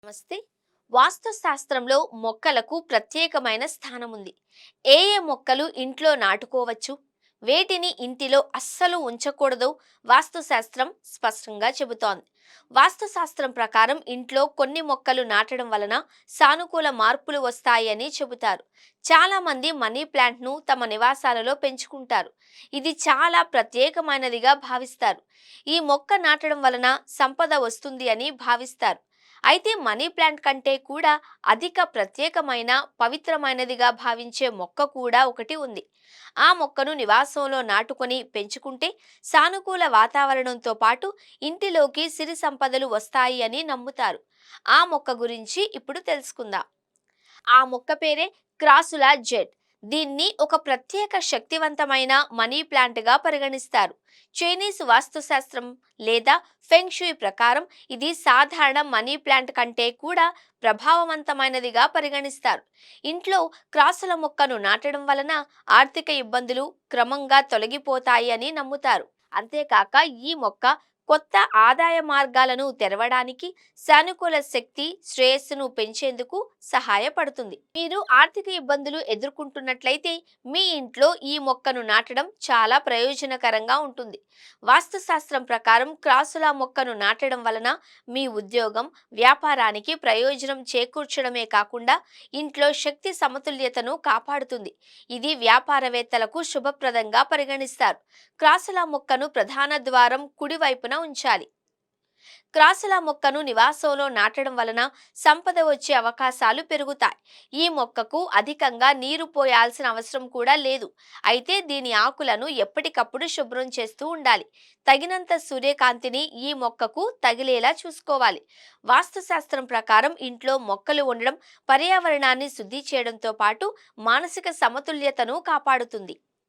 నమస్తే. వాస్తు శాస్త్రంలో మొక్కలకు ప్రత్యేకమైన స్థానం ఉంది. ఏ ఏ మొక్కలు ఇంట్లో నాటుకోవచ్చు, వేటిని ఇంటిలో అస్సలు ఉంచకూడదో వాస్తు శాస్త్రం స్పష్టంగా చెబుతోంది. వాస్తు శాస్త్రం ప్రకారం ఇంట్లో కొన్ని మొక్కలు నాటడం వలన సానుకూల మార్పులు వస్తాయని చెబుతారు. చాలా మంది మనీ ప్లాంట్ను తమ నివాసాలలో పెంచుకుంటారు. ఇది చాలా ప్రత్యేకమైనదిగా భావిస్తారు. ఈ మొక్క నాటడం వలన సంపద వస్తుంది అని భావిస్తారు. అయితే మనీ ప్లాంట్ కంటే కూడా అధిక ప్రత్యేకమైన పవిత్రమైనదిగా భావించే మొక్క కూడా ఒకటి ఉంది. ఆ మొక్కను నివాసంలో నాటుకొని పెంచుకుంటే సానుకూల వాతావరణంతో పాటు ఇంటిలోకి సిరి సంపదలు వస్తాయి అని నమ్ముతారు. ఆ మొక్క గురించి ఇప్పుడు తెలుసుకుందాం. ఆ మొక్క పేరే క్రాసులా జెడ్. దీన్ని ఒక ప్రత్యేక శక్తివంతమైన మనీ ప్లాంట్గా పరిగణిస్తారు. చైనీస్ వాస్తుశాస్త్రం లేదా ఫెంగ్ షుయ్ ప్రకారం ఇది సాధారణ మనీ ప్లాంట్ కంటే కూడా ప్రభావవంతమైనదిగా పరిగణిస్తారు. ఇంట్లో క్రాసుల మొక్కను నాటడం వలన ఆర్థిక ఇబ్బందులు క్రమంగా తొలగిపోతాయి అని నమ్ముతారు. అంతేకాక ఈ మొక్క కొత్త ఆదాయ మార్గాలను తెరవడానికి, సానుకూల శక్తి శ్రేయస్సును పెంచేందుకు సహాయపడుతుంది. మీరు ఆర్థిక ఇబ్బందులు ఎదుర్కొంటున్నట్లయితే మీ ఇంట్లో ఈ మొక్కను నాటడం చాలా ప్రయోజనకరంగా ఉంటుంది. వాస్తుశాస్త్రం ప్రకారం క్రాసుల మొక్కను నాటడం వలన మీ ఉద్యోగం, వ్యాపారానికి ప్రయోజనం చేకూర్చడమే కాకుండా ఇంట్లో శక్తి సమతుల్యతను కాపాడుతుంది. ఇది వ్యాపారవేత్తలకు శుభప్రదంగా పరిగణిస్తారు. క్రాసుల మొక్కను ప్రధాన ద్వారం కుడివైపున ఉంచాలి. క్రాసుల మొక్కను నివాసంలో నాటడం వలన సంపద వచ్చే అవకాశాలు పెరుగుతాయి. ఈ మొక్కకు అధికంగా నీరు పోయాల్సిన అవసరం కూడా లేదు. అయితే దీని ఆకులను ఎప్పటికప్పుడు శుభ్రం చేస్తూ ఉండాలి. తగినంత సూర్యకాంతిని ఈ మొక్కకు తగిలేలా చూసుకోవాలి. వాస్తుశాస్త్రం ప్రకారం ఇంట్లో మొక్కలు ఉండడం పర్యావరణాన్ని శుద్ధి చేయడంతో పాటు మానసిక సమతుల్యతను కాపాడుతుంది.